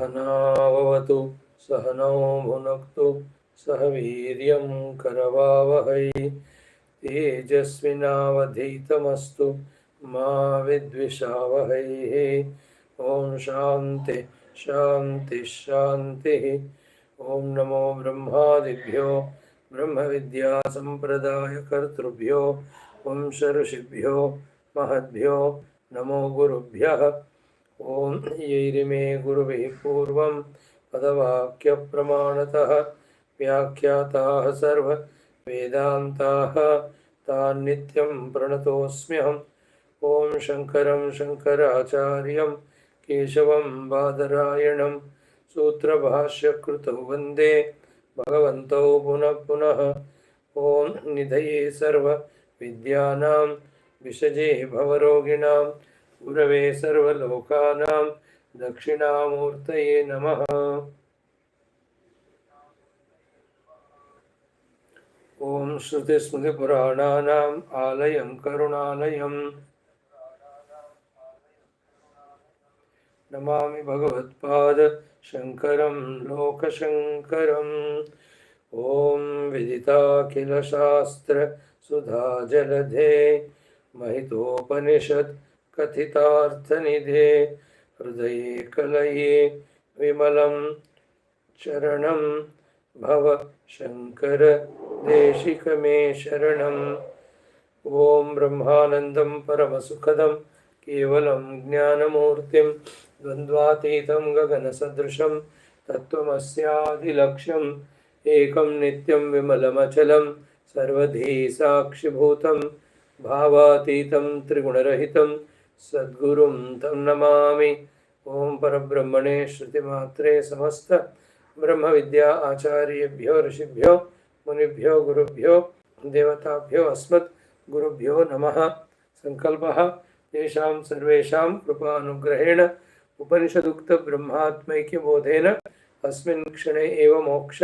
सहनाववतु सहनौ भुनक्तु सह वीर्यं करवावहै तेजस्विनावधीतमस्तु मा विद्विषावहै। ओम शांति शांति शांति। ओम नमो ब्रह्मादिभ्यो ब्रह्म विद्या संप्रदाय कर्तृभ्यो वंश ऋषिभ्यो महद्भ्यो नमो गुरुभ्यः। ओम यैरिमे गुरुभिः पूर्वं पदवाक्यप्रमाणतः व्याख्याताः सर्व वेदान्ताः तान् नित्यं प्रणतोऽस्म्यहम्। ओम शंकरं शंकराचार्यं केशवं बादरायणं सूत्रभाष्यकृतौ वन्दे भगवन्तौ पुनः पुनः। ओम निधये सर्व विद्यानां विषजे भवरोगिणां गुरवे सर्वलोकानां दक्षिणामूर्तये नमः। ओम श्रुतिस्मृतिपुराणानाम् आलयं करुणालयं नमामि भगवत्पाद शंकरं लोकशंकरम्। ओम विदिताखिलशास्त्र सुधा जलधे महितोपनिषत् कथितार्थनिधे हृदये कलये विमलं चरणं भव शंकर देशिक मे शरणम्। ओम ब्रह्मानन्दं परमसुखदं केवलं ज्ञानमूर्तिं द्वन्द्वातीतं गगनसदृशं तत्त्वमस्यादिलक्ष्यम् एकं नित्यं विमलमचलं सर्वधी साक्षिभूतं भावातीतं त्रिगुणरहितं सद्गुरुं तं नमामि। ओम परब्रह्मणे श्रुतिमात्रे समस्त ब्रह्म विद्या आचार्येभ्यो ऋषिभ्यो मुनिभ्यो गुरुभ्यो देवताभ्यो अस्मत् गुरुभ्यो नमः। संकल्पः तेषां सर्वेषां कृपानुग्रहेण उपनिषदुक्त ब्रह्मात्मैक्यबोधेन अस्मिन् क्षणे एव मोक्ष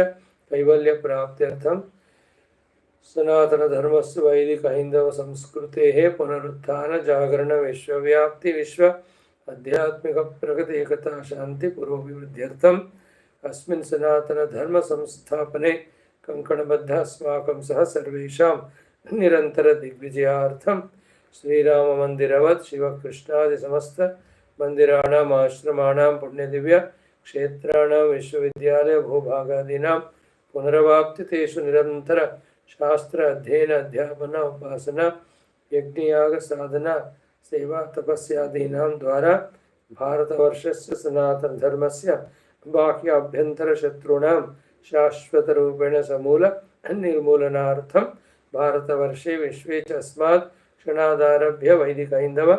कैवल्यप्राप्त्यर्थं सनातनधर्मस्य वैदिक हिंदव संस्कृतेः पुनरुत्थान जागरण विश्वव्याप्ति विश्व आध्यात्मिक प्रगति एकता शांति पुरोभिवृद्ध्यर्थम् अस्मिन् सनातनधर्म संस्थापने कंकणबद्ध अस्माकं सह सर्वेषां निरंतर दिग्विजयार्थं श्रीराम मंदिरवत् शिवकृष्णादि समस्त मंदिराणाम् आश्रमाणां पुण्यदिव्य क्षेत्राणां विश्वविद्यालय भूभागादीनां पुनरवाप्ति तेषु निरंतर शास्त्र अध्ययन अध्यापन उपासना यज्ञयाग साधना सेवा तपस्यादीनां द्वारा भारतवर्षस्य सनातन धर्मस्य बाह्य अभ्यंतर शत्रूणां शाश्वत रूपेण समूल निर्मूलनार्थं भारतवर्षे विश्वे च अस्मात् क्षणादारभ्य वैदिक हिंदव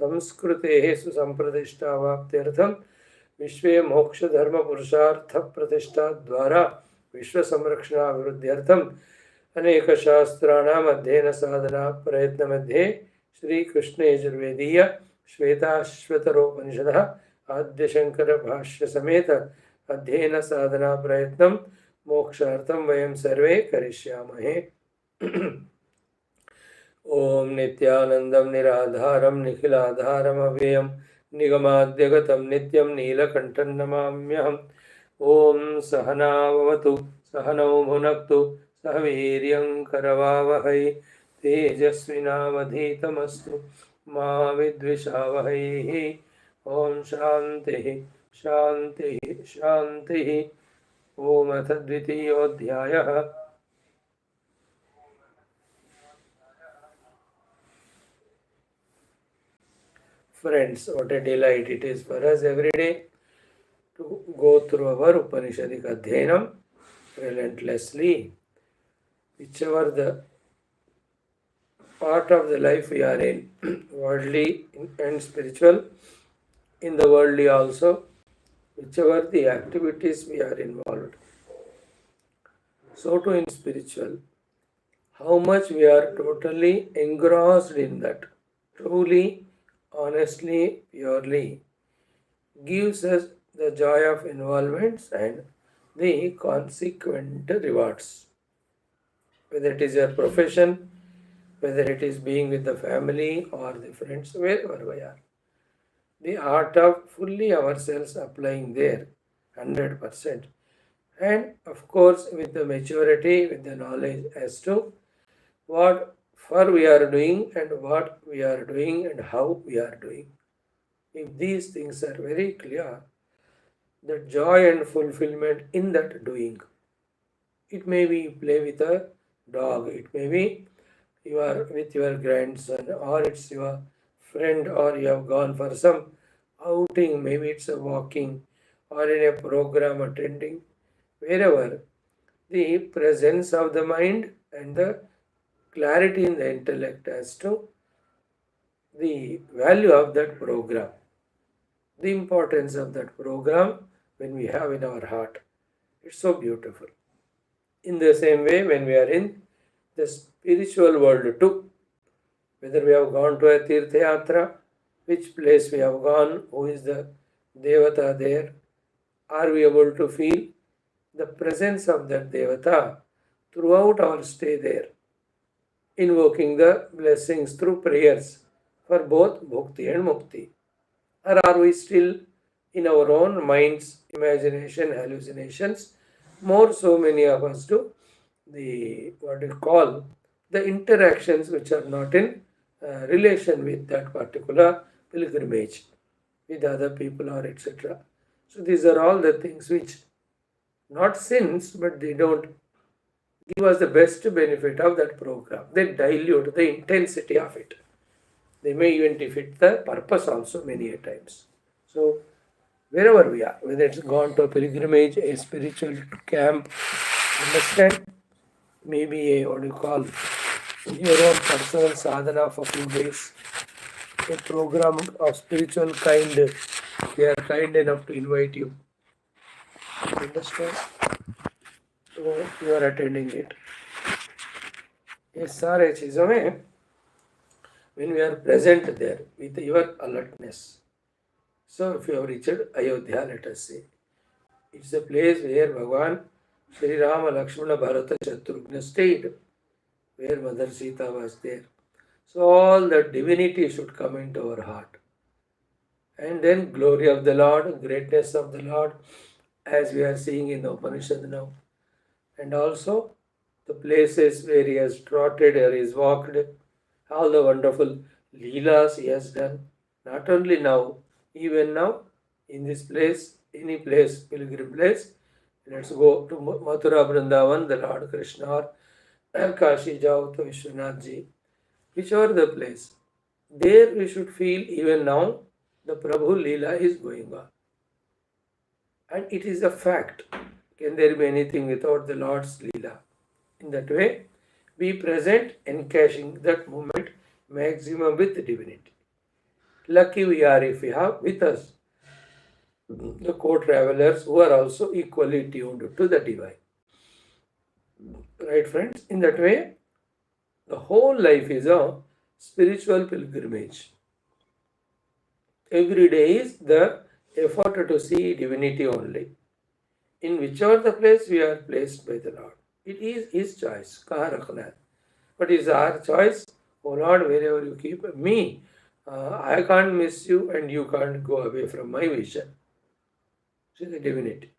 संस्कृतेः सुसंप्रतिष्ठावाप्त्यर्थं विश्वे मोक्ष धर्म पुरुषार्थ प्रतिष्ठा द्वारा विश्व संरक्षणाभिवृद्ध्यर्थं अनेक शास्त्राणाम् अध्ययन साधना प्रयत्न मध्ये श्री कृष्ण यजुर्वेदीय श्वेताश्वतरोपनिषदः आद्य शंकर भाष्य समेत अध्ययन साधना प्रयत्नं मोक्षार्थं वयं सर्वे करिष्यामहे। ओम नित्यानंदं निराधारं निखिलाधारम् अव्ययं निगमाद्यगतं नित्यं नीलकण्ठं नमाम्यहम्। ओम सहनाववतु सहनौ भुनक्तु सह वीर्यं करवावहै तेजस्विनावधीतमस्तु मा विद्विषावहै। ओम शांति शांति शांति। ओम अथ द्वितीयोऽध्यायः। Friends, what a delight it is for us every day to go through our Upanishadic Adhyanam relentlessly. Whichever the part of the life we are in, worldly and spiritual, in the worldly also, whichever the activities we are involved. So too in spiritual, how much we are totally engrossed in that, truly, honestly, purely, gives us the joy of involvements and the consequent rewards. Whether it is your profession, whether it is being with the family or the friends, wherever we are. The art of fully ourselves applying there 100%. And of course, with the maturity, with the knowledge as to what for we are doing and what we are doing and how we are doing. If these things are very clear, the joy and fulfillment in that doing. It may be play with a dog, it may be you are with your grandson, or it's your friend, or you have gone for some outing, maybe it's a walking or in a program attending, wherever the presence of the mind and the clarity in the intellect as to the value of that program, the importance of that program when we have in our heart. It's so beautiful. In the same way, when we are in the spiritual world too, whether we have gone to a Tirtha Yatra, which place we have gone, who is the Devata there, are we able to feel the presence of that Devata throughout our stay there, invoking the blessings through prayers for both Bhukti and Mukti? Or are we still in our own minds, imagination, hallucinations? More so many of us do the what you call the interactions which are not in relation with that particular pilgrimage with other people or etc. So these are all the things which not sins, but they don't give us the best benefit of that program. They dilute the intensity of it. They may even defeat the purpose also many a times. So wherever we are, whether it's gone to a pilgrimage, a spiritual camp, understand, maybe a what do you call your own personal sadhana for a few days, a program of spiritual kind, they are kind enough to invite you. Understand? So you are attending it. ये सारे चीज़ों में when we are present there with your alertness. So if you have reached Ayodhya, let us say, it's a place where Bhagavan Sri Rama, Lakshmana, Bharata, Shatrugna stayed, where Mother Sita was there. So all the divinity should come into our heart. And then glory of the Lord, greatness of the Lord, as we are seeing in the Upanishad now. And also the places where he has trotted or is walked, all the wonderful leelas he has done, not only now, even now, in this place, any place, pilgrim place. Let's go to Mathura Vrindavan, the Lord Krishna, or Kashi Jao to Vishwanath ji, whichever the place. There we should feel even now the Prabhu Leela is going on. And it is a fact. Can there be anything without the Lord's Leela? In that way, be present, encashing that moment maximum with divinity. Lucky we are if we have with us the co-travelers who are also equally tuned to the divine. Right, friends? In that way, the whole life is a spiritual pilgrimage. Every day is the effort to see divinity only. In whichever the place we are placed by the Lord. It is His choice. Kaha rakhna hai. But it is our choice. Oh Lord, wherever you keep me, I can't miss you and you can't go away from my vision. See the divinity.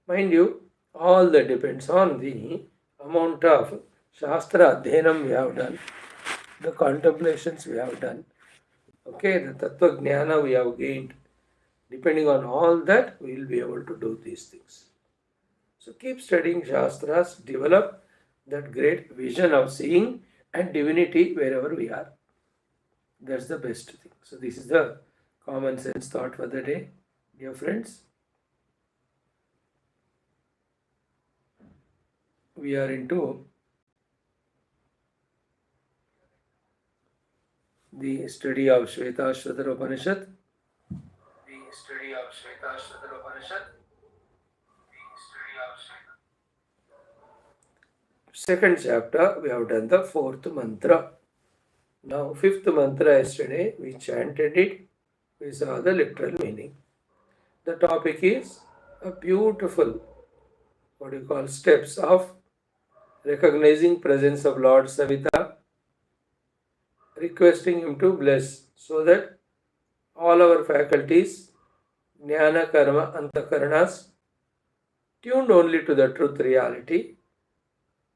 Mind you, all that depends on the amount of Shastra Adhenam we have done, the contemplations we have done, okay, the Tattva Jnana we have gained. Depending on all that, we will be able to do these things. So keep studying Shastras, develop that great vision of seeing and divinity wherever we are. That's the best thing. So this is the common sense thought for the day, dear friends. We are into the study of Shwethashwathara Upanishad. Second chapter, we have done the fourth mantra. Now, fifth mantra yesterday, we chanted it. We saw the literal meaning. The topic is a beautiful, what you call, steps of recognizing presence of Lord Savita, requesting him to bless so that all our faculties, jnana, karma, antakaranas, tuned only to the truth reality.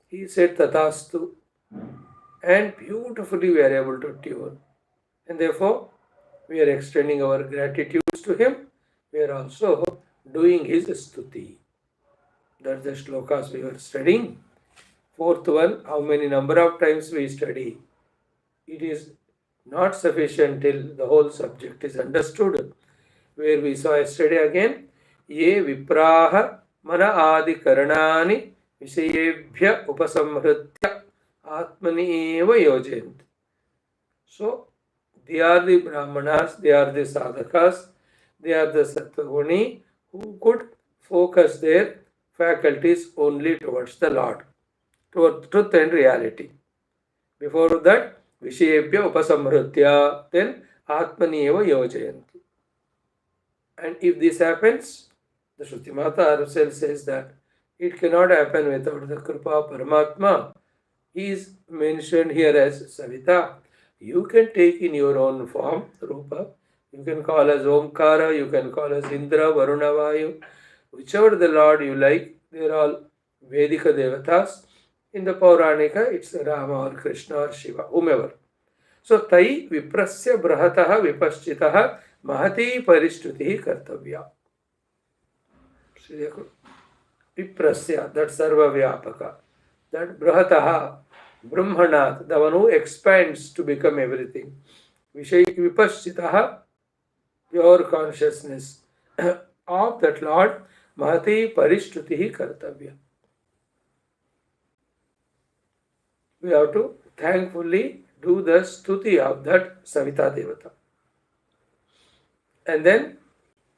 He said Tathastu, and beautifully we are able to tune. And therefore, we are extending our gratitudes to him. We are also doing his stuti. That's the shlokas we were studying. Fourth one, how many number of times we study. It is not sufficient till the whole subject is understood. Where we saw yesterday again, ye vipraha mana adi karanani vishayebhya upasamhritya atmani eva yojent. So, they are the brahmanas, they are the sadhakas, they are the sattva who could focus their faculties only towards the Lord, towards truth and reality. Before that, Vishayebhya upasamhritya, then Atmani eva yojayanti. And if this happens, the Shrutimata herself says that it cannot happen without the Kripa Paramatma. He is mentioned here as Savita. You can take in your own form, Rupa. You can call as Omkara, you can call as Indra, Varuna, Vayu. Whichever the Lord you like, they are all Vedika Devatas. In the Pauranika, it's Rama or Krishna or Shiva, whomever. So, Tai Viprasya Brahataha Vipaschitaha Mahati Parishtuti Kartavya. Viprasya, that Sarva Vyapaka. That Brahataha, Brahmanath, the one who expands to become everything. Vipaschitaha, pure consciousness of that Lord, Mahati Parishtuti Kartavya. We have to thankfully do the stuti of that Savita Devata. And then,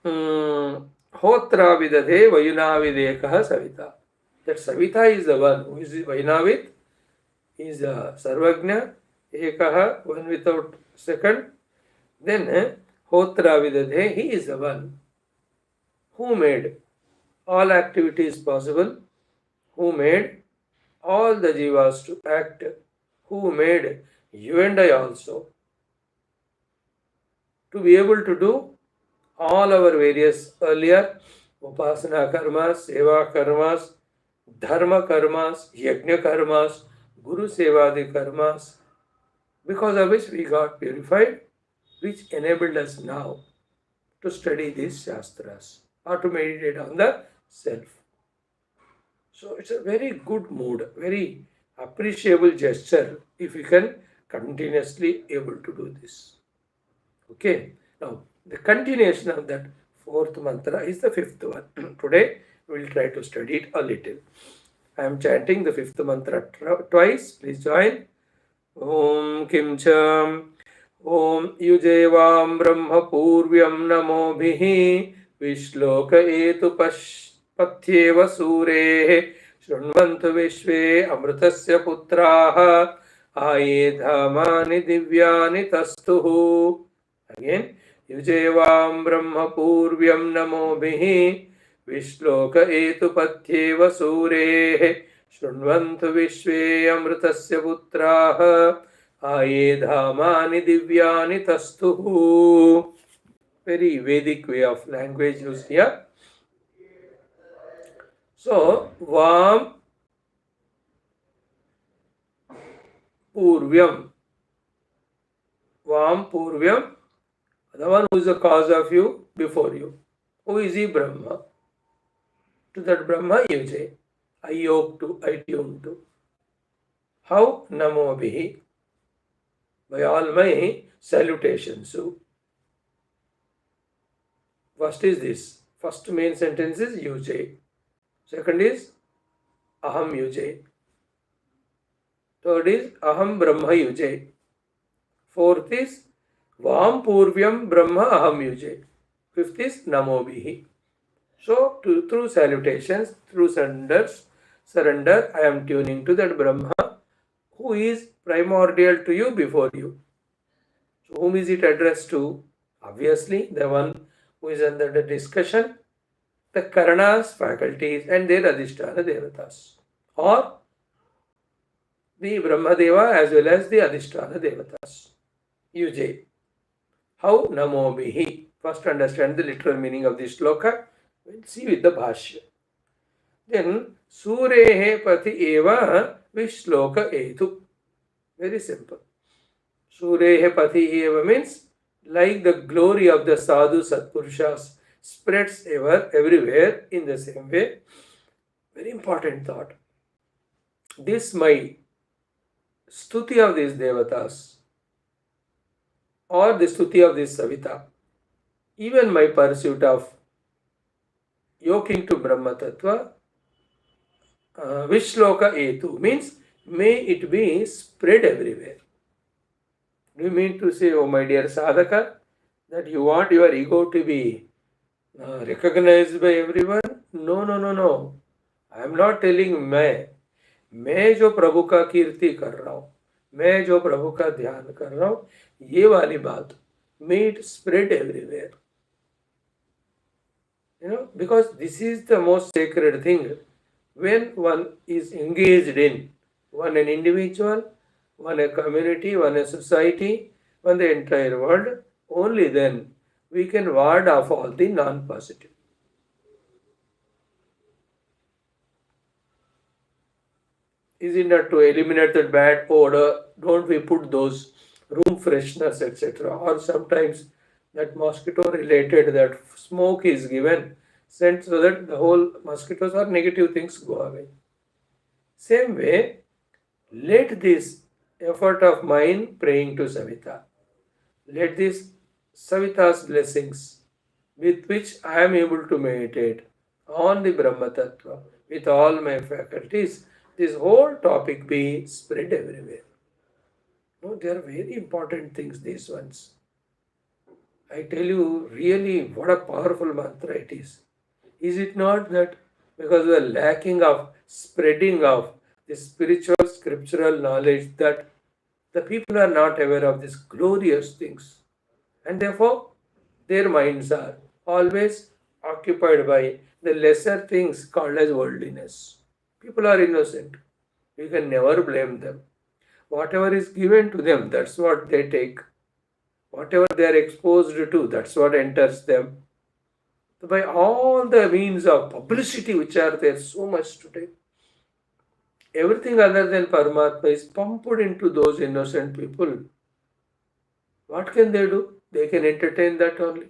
Hotra Vidadhe Vayunavidekaha Savita. That Savita is the one who is Vayunavid, he is Sarvagna, Ekaha, one without second. Then, Hotra Vidadhe, he is the one who made all activities possible, who made all the jivas to act, who made you and I also to be able to do all our various earlier upasana karmas, seva karmas, dharma karmas, yajna karmas, guru sevadi karmas, because of which we got purified, which enabled us now to study these shastras or to meditate on the self. So it's a very good mood, very appreciable gesture if we can continuously able to do this. Okay, now the continuation of that fourth mantra is the fifth one. Today we will try to study it a little. I am chanting the fifth mantra twice. Please join. Om Kim Cham Om Yujevam Brahma Purvyam Namo Bhihi Vishloka Etu Pathyeva Sure Shrunvantu Vishve Amritasya Putraha Aye Dhamani Divyani Tastuhu. Again, Yujevam Brahma Purvyam Namo Bhihi Vishloka Etu Pathyeva Sure Shrunvantu Vishve Amritasya Putraha Aye Dhamani Divyani Tastuhu. Very Vedic way of language used here. So, Vam Purvyam. Vam Purvyam, the one who is the cause of you, before you. Who is he? Brahma. To that Brahma you say, I yoke to, I tune to. How? Namo Bhihi. By all my salutations. So, first is this. First main sentence is Yuje. Second is Aham Yuje. Third is Aham Brahma Yuje. Fourth is Vam Purvyam Brahma Aham Yuje. Fifth is Namo Bhihi. So, through salutations, through surrender, I am tuning to that Brahma who is primordial to you, before you. So, whom is it addressed to? Obviously, the one who is under the discussion, the Karanas, faculties, and their Adhisthana Devatas, or the Brahmadeva as well as the Adhisthana Devatas. Uje. How? Namo Bhihi. First understand the literal meaning of this shloka. We'll see with the Bhashyam. Then Surehe Pati Eva Vishloka Etu. Very simple. Surehe Pati Eva means like the glory of the sadhu Satpurushas spreads everywhere in the same way. Very important thought. This my stuti of these devatas or the stuti of this Savita, even my pursuit of yoking to Brahma Tattva, Vishloka Etu means may it be spread everywhere. Do you mean to say, oh my dear sadhaka, that you want your ego to be recognized by everyone? No, no, no, no. I am not telling मैं जो प्रभु का कीर्ति कर रहा हूँ, मैं जो प्रभु का ध्यान कर रहा हूँ, ये वाली बात, may it spread everywhere. Because this is the most sacred thing. When one is engaged in, one an individual, one a community, one a society, one the entire world, only then we can ward off all the non-positive. Is it not to eliminate that bad odor? Don't we put those room fresheners, etc. Or sometimes that mosquito-related, that smoke is given, sent so that the whole mosquitoes or negative things go away. Same way, let this effort of mine praying to Savita, let this Savita's blessings with which I am able to meditate on the Brahma Tattva with all my faculties, this whole topic be spread everywhere. No, they are very important things, these ones. I tell you, really, what a powerful mantra it is. Is it not that because we are lacking of spreading of the spiritual scriptural knowledge, that the people are not aware of these glorious things, and therefore their minds are always occupied by the lesser things called as worldliness. People are innocent. We can never blame them. Whatever is given to them, that's what they take. Whatever they are exposed to, that's what enters them. So by all the means of publicity which are there so much today, everything other than Paramatma is pumped into those innocent people. What can they do? They can entertain that only.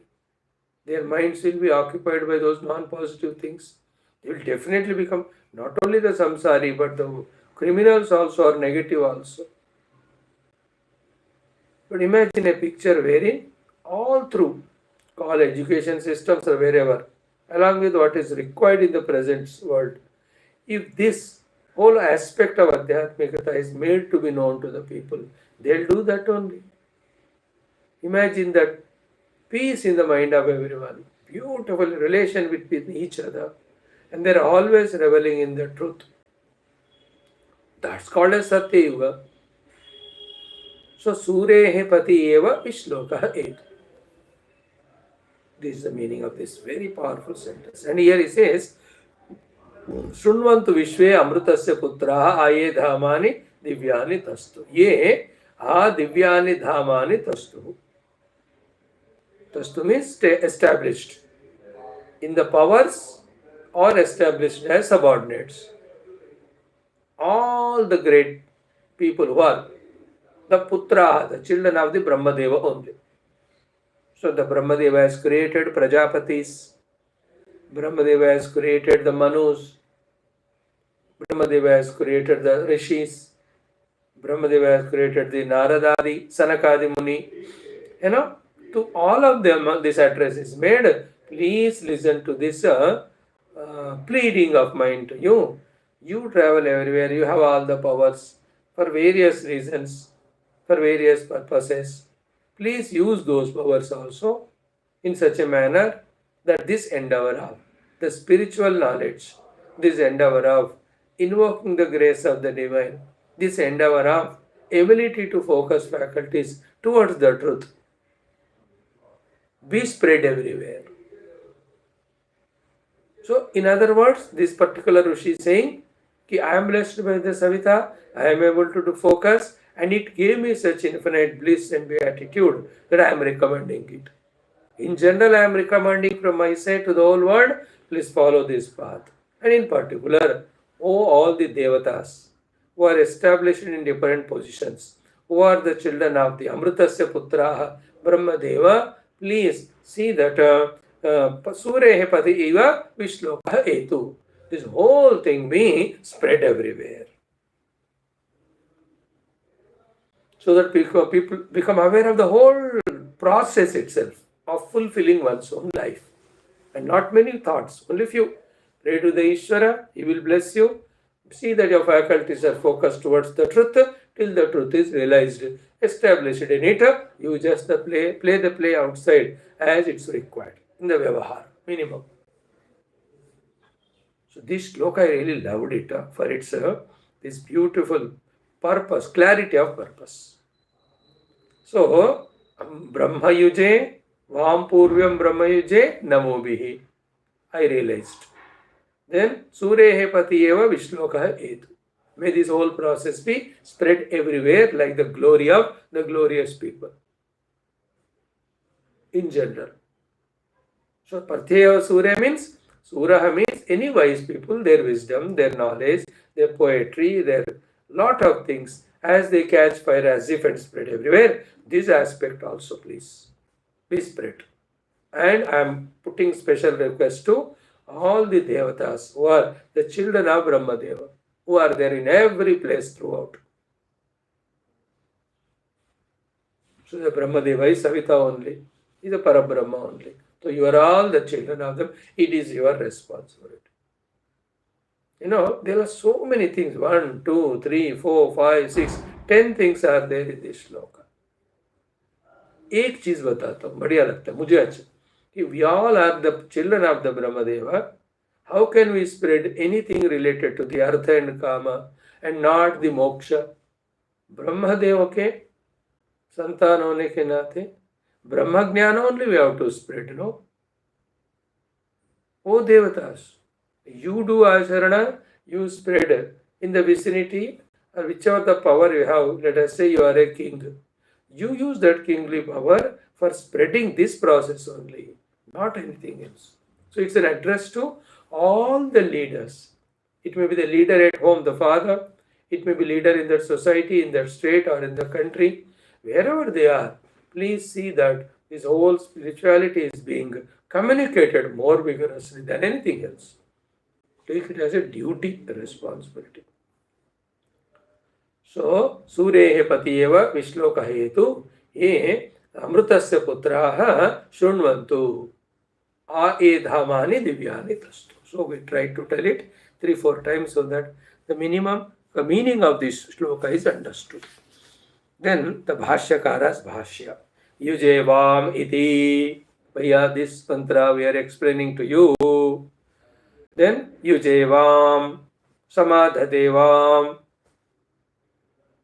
Their minds will be occupied by those non-positive things. They will definitely become not only the samsari, but the criminals also are negative also. But imagine a picture wherein all through college, education systems or wherever, along with what is required in the present world, if this whole aspect of Adhyatmikata is made to be known to the people, they'll do that only. Imagine that peace in the mind of everyone, beautiful relation with each other, and they're always reveling in the truth. That's called as Satya Yuga. So, Surehe Pati Eva Vishloka Et. This is the meaning of this very powerful sentence. And here he says, Shunvantu Vishwe Amrutasya Putraha Aye Dhamani Divyani Tastu. Ye A Divyani Dhamani Tastu. Tastu means established in the powers or established as subordinates. All the great people who are the Putra, the children of the Brahmadeva only. So the Brahmadeva has created Prajapatis, Brahmadeva has created the Manus, Brahmadeva has created the Rishis, Brahmadeva has created the Naradadi, Sanakadi Muni. To all of them this address is made. Please listen to this pleading of mine to you. You travel everywhere, you have all the powers for various reasons, for various purposes. Please use those powers also in such a manner that this endeavor of the spiritual knowledge, this endeavor of invoking the grace of the divine, this endeavor of ability to focus faculties towards the truth, be spread everywhere. So, in other words, this particular Rishi is saying, I am blessed by the Savita, I am able to do focus, and it gave me such infinite bliss and beatitude that I am recommending it. In general, I am recommending from my side to the whole world, please follow this path. And in particular, all the devatas who are established in different positions, who are the children of the Amritasya Putraha Brahmadeva, please see that Surehe Pati Iva Vishloka Etu. This whole thing being spread everywhere. So that people become aware of the whole process itself of fulfilling one's own life. And not many thoughts, only few. Pray to the Ishvara, he will bless you. See that your faculties are focused towards the truth till the truth is realized, established in it. You just play the play outside as it's required in the Vyavahar, minimum. So this shloka, I really loved it for its this beautiful purpose, clarity of purpose. So, Brahma Yuje, Vam Purvyam Brahma Yuje, Namo Bihi. I realized. Then, Surehe Pati Eva Vishloka Etu. May this whole process be spread everywhere like the glory of the glorious people. In general. So, Partheva Surya means, Suraha means any wise people, their wisdom, their knowledge, their poetry, their lot of things, as they catch fire as if and spread everywhere, this aspect also please be spread. And I am putting special request to all the devatas who are the children of Brahmadeva, who are there in every place throughout. So the Brahmadeva is Savita only, is a Parabrahma only. So you are all the children of them, it is your responsibility. There are so many things, 1, 2, 3, 4, 5, 6, 10 things are there in this shloka. एक चीज बताता हूँ, बढ़िया लगता है मुझे अच्छा, कि we all are the children of the Brahmadeva. How can we spread anything related to the artha and kama and not the moksha? Brahmadev के संतान होने के नाते ब्रह्म ज्ञान only we have to spread, no? Oh devatas, you do acharana, you spread in the vicinity or whichever the power you have. Let us say you are a king. You use that kingly power for spreading this process only, not anything else. So it's an address to all the leaders. It may be the leader at home, the father. It may be leader in that society, in that state or in the country. Wherever they are, please see that this whole spirituality is being communicated more vigorously than anything else. Take it as a duty, a responsibility. So, Surehe Patiyeva Vishloka Hetu Ye Amrutasya Putraha Shunvantu A Dhamani Divyani Tastu. So, we try to tell it 3-4 times so that the meaning of this shloka is understood. Then the Bhashyakara's Bhashya. Yujevam iti. Bhaiya, this mantra we are explaining to you. Then Yujevam Samadhadevam.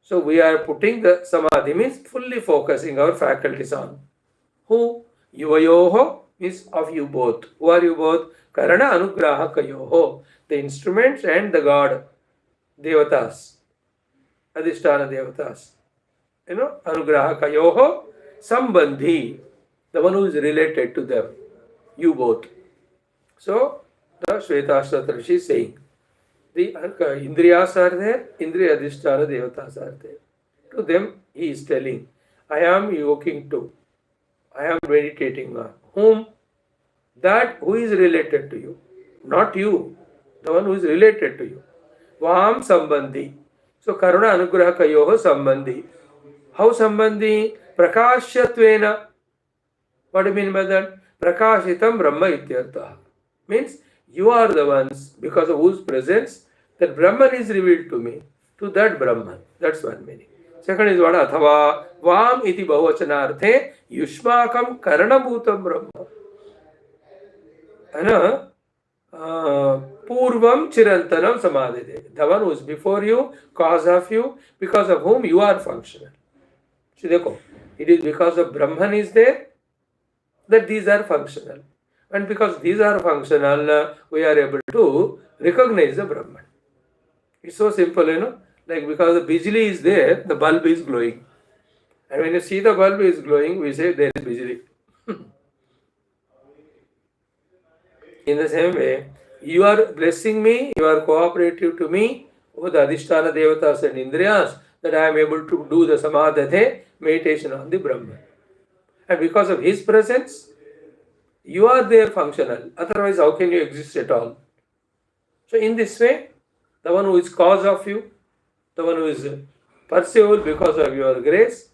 So we are putting the samadhi means fully focusing our faculties on. Who? Yuvayoho means of you both. Who are you both? Karana anugrahakayoho. The instruments and the God. Devatas. Adhisthana devatas. Anugrahakayoho. Sambandhi. The one who is related to them. You both. So the Shwethashwathara is saying. The Indriyas are there, Indriya Adhisthana Devatas are there. To them, he is telling, I am evoking to, I am meditating on. Whom? That who is related to you, not you, the one who is related to you. Vam Sambandhi. So, Karuna Anugraha Kayoho Sambandhi. How Sambandhi? Prakashatvena. What do you mean by that? Prakashitam Brahma Ityartha. Means, you are the ones, because of whose presence, that Brahman is revealed to me, to that Brahman. That's one meaning. Second is what? Athava Vam iti bahuvachanarthe yushmakam karanabhutam Brahma. Purvam chirantanam samadhide. The one who is before you, cause of you, because of whom you are functional. See, dekho, it is because of Brahman is there that these are functional. And because these are functional, we are able to recognize the Brahman. It's so simple, like because the bijli is there, the bulb is glowing. And when you see the bulb is glowing, we say there is bijli. In the same way, You are blessing me, you are cooperative to me, oh the Adhisthana Devatas and Indriyas, that I am able to do the Samadhate, meditation on the Brahman. And because of his presence, you are there functional. Otherwise, how can you exist at all? So in this way, the one who is cause of you, the one who is perceivable because of your grace,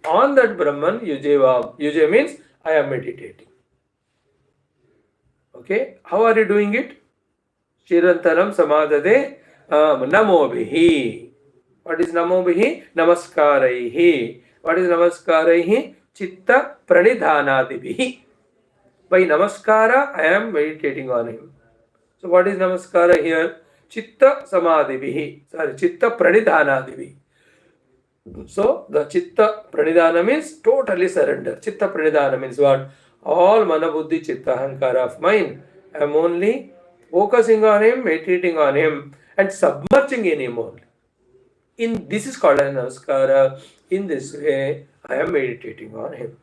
on that Brahman, Yuje means I am meditating. Okay, how are you doing it? Chirantaram samadhade namobhihi. What is namobhihi? Namaskaraihi. What is namaskaraihi? Chitta pranidhanadibhihi. By namaskara, I am meditating on him. So what is namaskara here? Chitta samadhibhihi. Sorry, chitta pranidhanadibhihi. So the chitta pranidhana means totally surrender. Chitta pranidhana means what? All manabuddhi chitta ahankara of mine, I am only focusing on him, meditating on him, and submerging in him only. This is called as namaskara. In this way, I am meditating on him.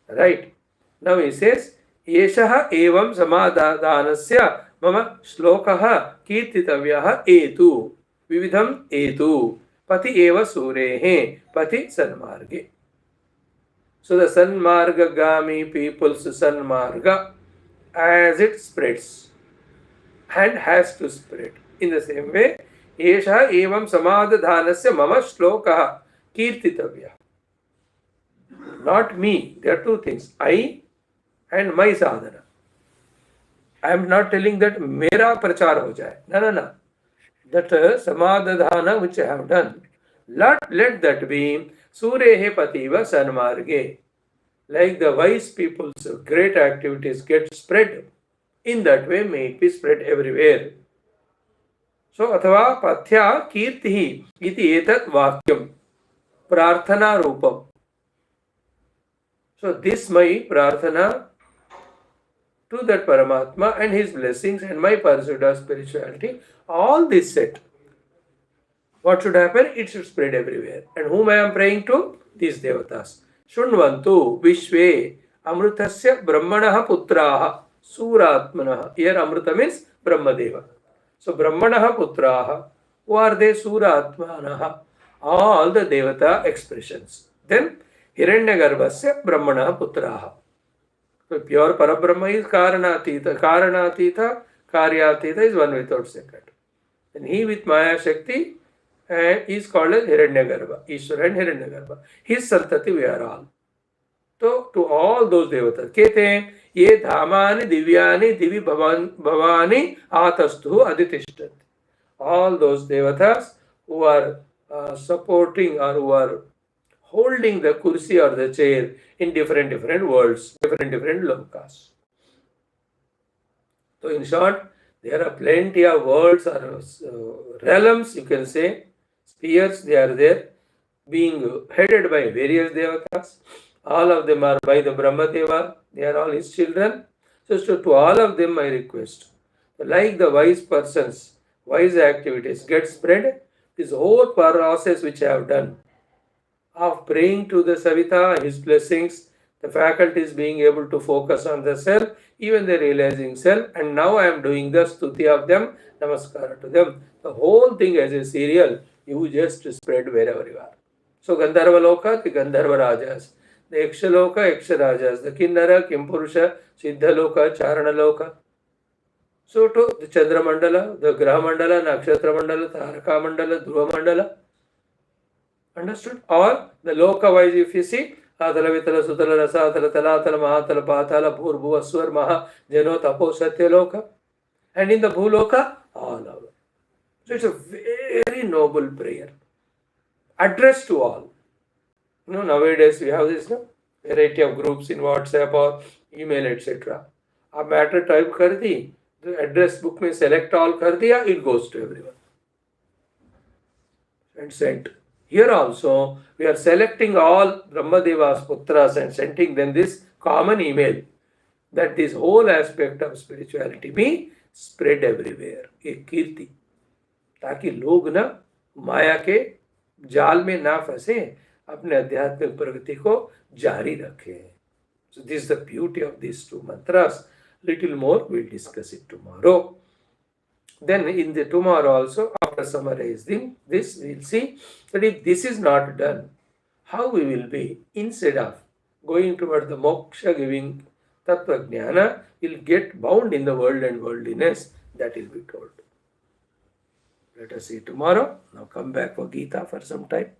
Right? Now he says, Yeshaha evam samadhanasya mama shlokaha kirtitavyah etu. Vividham etu. Pati eva surehe. Pati sanmarge. So the sanmargagami people's sanmarga, as it spreads and has to spread. In the same way, Yesha evam samadhanasya mama shlokaha kirtitavyah. Not me. There are two things. I and my sadhana. I am not telling that mera prachar ho jaye. No. That samadhana which I have done, let that be surehe pativa sanmarge. Like the wise people's great activities get spread, in that way may it be spread everywhere. So athava pathya kirtihi iti etat vakyam prarthana rupam. So this my prarthana to that Paramatma and his blessings and my pursuit of spirituality, all this set. What should happen? It should spread everywhere. And whom I am praying to? These devatas. Shunvantu Vishve Amrutasya Brahmanaha Putraha Suratmanaha. Here Amruta means Brahmadeva. So Brahmanaha Putraha. Who are they? Suratmanaha. All the devata expressions. Then Hiranyagarbhasya Brahmanaha Putraha. So pure Parabrahma is Karanatita. Karanatita, Karyatita is one without second. And he with Maya Shakti is called as Hiranyagarbha. Ishvara and Hiranyagarbha. His Santati we are all. So to all those devatas, Kete, Ye Dhamani Divyani Divi Bhavani Atastu Aditishtat. All those devatas who are supporting or who are holding the kursi or the chair in different worlds, different lokas. So in short, there are plenty of worlds or realms, you can say, spheres, they are there, being headed by various devatas. All of them are by the Brahmadeva, they are all his children. So to all of them I request, like the wise persons, wise activities get spread, this whole process which I have done, of praying to the Savita, his blessings, the faculties being able to focus on the self, even the realizing self, and now I am doing the stuti of them, namaskara to them. The whole thing as a serial, you just spread wherever you are. So Gandharva Loka, the Gandharva Rajas, the Yaksha Loka, Yaksha Rajas, the Kinnara, Kimpurusha, Siddha Loka, Charana Loka. So to the Chandra Mandala, the Graha Mandala, Nakshatra Mandala, Taraka Mandala, Dhruva Mandala. Understood? Or the loka wise, if you see, Atala Vitala Sutala Rasa Atala Talatala Mahatala Patala Bhur Bhuvaswar Maha Jano Tapo Satya Loka. And in the Bhuloka, all of it. So it's a very noble prayer. Addressed to all. Nowadays we have this variety of groups in WhatsApp or email, etc. A matter type kar di, the address book mein select all kar diya, it goes to everyone. And sent. Here also, we are selecting all Brahmadeva's putras and sending them this common email that this whole aspect of spirituality be spread everywhere. एक कीर्ति, ताकि लोग ना माया के जाल में ना फंसे, अपने आध्यात्मिक प्रगति को जारी रखें. So this is the beauty of these two mantras. Little more, we'll discuss it tomorrow. Then in the tomorrow also, after summarizing this, we'll see that if this is not done, how we will be, instead of going toward the moksha giving tattva jnana, will get bound in the world and worldliness. That will be told. Let us see tomorrow. Now come back for Gita for some time.